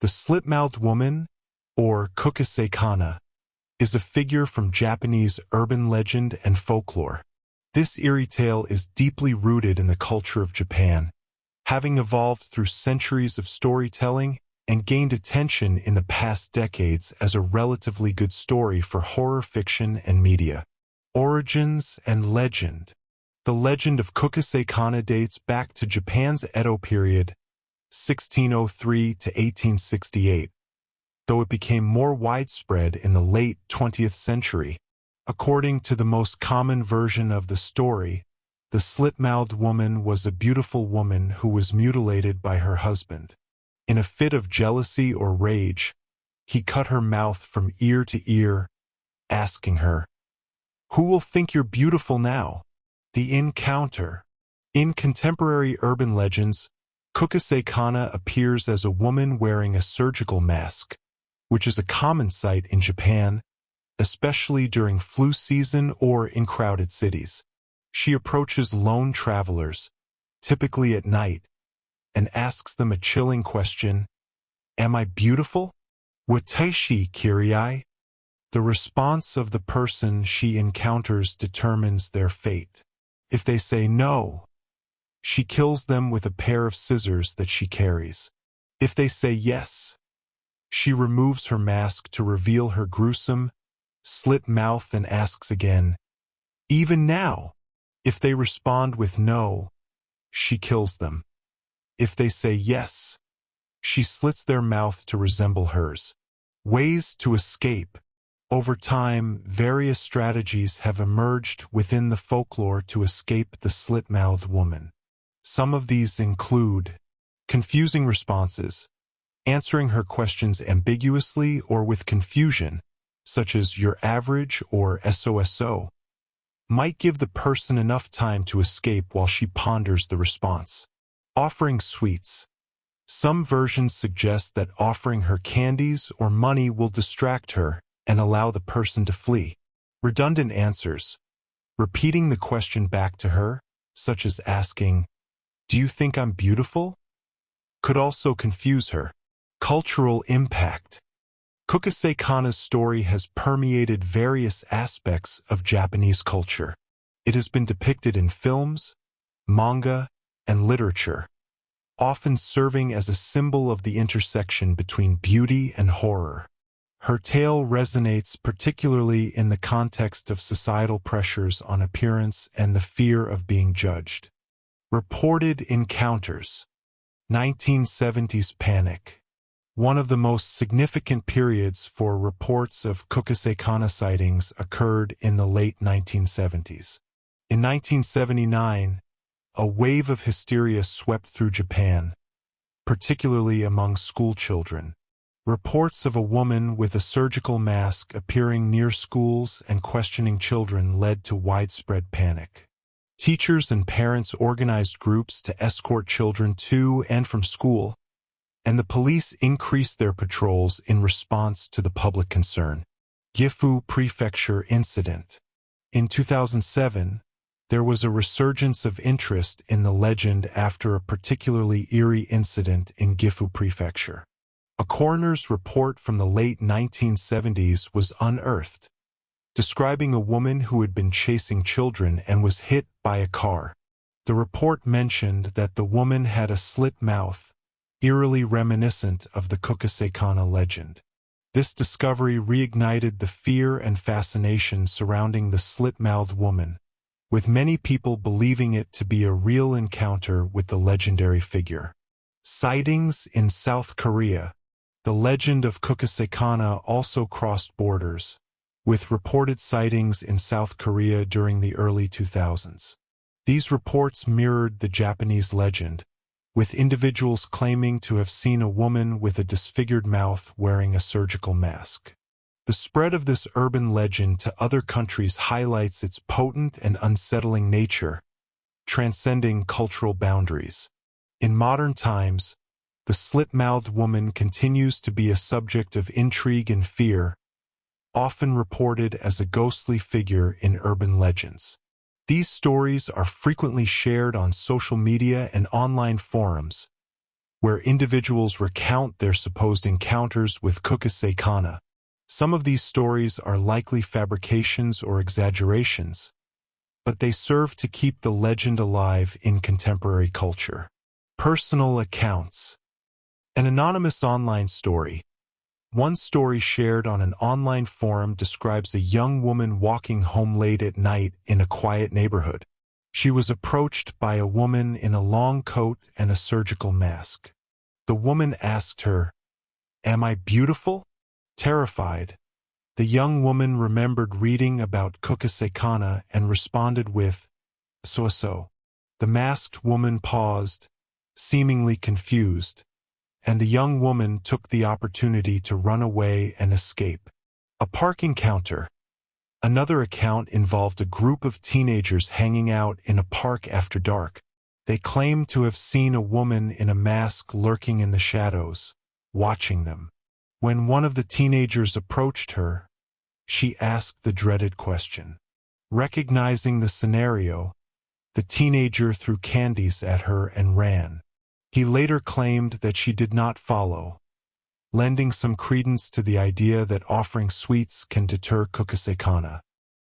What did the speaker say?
The slit-mouthed woman, or Kukase kana, is a figure from Japanese urban legend and folklore. This eerie tale is deeply rooted in the culture of Japan, having evolved through centuries of storytelling and gained attention in the past decades as a relatively good story for horror fiction and media. Origins and legend. The legend of Kukase kana dates back to Japan's Edo period, 1603 to 1868, though it became more widespread in the late 20th century. According to the most common version of the story, the slit-mouthed woman was a beautiful woman who was mutilated by her husband. In a fit of jealousy or rage, he cut her mouth from ear to ear, asking her, "Who will think you're beautiful now?" The encounter. In contemporary urban legends, Kukase kana appears as a woman wearing a surgical mask, which is a common sight in Japan, especially during flu season or in crowded cities. She approaches lone travelers, typically at night, and asks them a chilling question, "Am I beautiful? Watashi kirai?" The response of the person she encounters determines their fate. If they say no, she kills them with a pair of scissors that she carries. If they say yes, she removes her mask to reveal her gruesome, slit mouth and asks again, "Even now?" If they respond with no, she kills them. If they say yes, she slits their mouth to resemble hers. Ways to escape. Over time, various strategies have emerged within the folklore to escape the slit-mouthed woman. Some of these include confusing responses, answering her questions ambiguously or with confusion, such as "you're average" or "SOSO, might give the person enough time to escape while she ponders the response. Offering sweets. Some versions suggest that offering her candies or money will distract her and allow the person to flee. Redundant answers. Repeating the question back to her, such as asking, "Do you think I'm beautiful?" could also confuse her. Cultural impact. Kukase kana's story has permeated various aspects of Japanese culture. It has been depicted in films, manga, and literature, often serving as a symbol of the intersection between beauty and horror. Her tale resonates particularly in the context of societal pressures on appearance and the fear of being judged. Reported encounters. 1970s panic. One of the most significant periods for reports of Kukase kana sightings occurred in the late 1970s. In 1979, a wave of hysteria swept through Japan, particularly among school children. Reports of a woman with a surgical mask appearing near schools and questioning children led to widespread panic. Teachers and parents organized groups to escort children to and from school, and the police increased their patrols in response to the public concern. Gifu Prefecture Incident. In 2007, there was a resurgence of interest in the legend after a particularly eerie incident in Gifu Prefecture. A coroner's report from the late 1970s was unearthed, describing a woman who had been chasing children and was hit by a car. The report mentioned that the woman had a slit mouth, eerily reminiscent of the Kukase kana legend. This discovery reignited the fear and fascination surrounding the slit-mouthed woman, with many people believing it to be a real encounter with the legendary figure. Sightings in South Korea. The legend of Kukase kana also crossed borders, with reported sightings in South Korea during the early 2000s. These reports mirrored the Japanese legend, with individuals claiming to have seen a woman with a disfigured mouth wearing a surgical mask. The spread of this urban legend to other countries highlights its potent and unsettling nature, transcending cultural boundaries. In modern times, the slit-mouthed woman continues to be a subject of intrigue and fear, often reported as a ghostly figure in urban legends. These stories are frequently shared on social media and online forums, where individuals recount their supposed encounters with Kukase Kana. Some of these stories are likely fabrications or exaggerations, but they serve to keep the legend alive in contemporary culture. Personal accounts. An anonymous online story. One story shared on an online forum describes a young woman walking home late at night in a quiet neighborhood. She was approached by a woman in a long coat and a surgical mask. The woman asked her, "Am I beautiful?" Terrified, the young woman remembered reading about Kukase Kana and responded with, "So-so." The masked woman paused, seemingly confused, and the young woman took the opportunity to run away and escape. A park encounter. Another account involved a group of teenagers hanging out in a park after dark. They claimed to have seen a woman in a mask lurking in the shadows, watching them. When one of the teenagers approached her, she asked the dreaded question. Recognizing the scenario, the teenager threw candies at her and ran. He later claimed that she did not follow, lending some credence to the idea that offering sweets can deter Kukase Kana.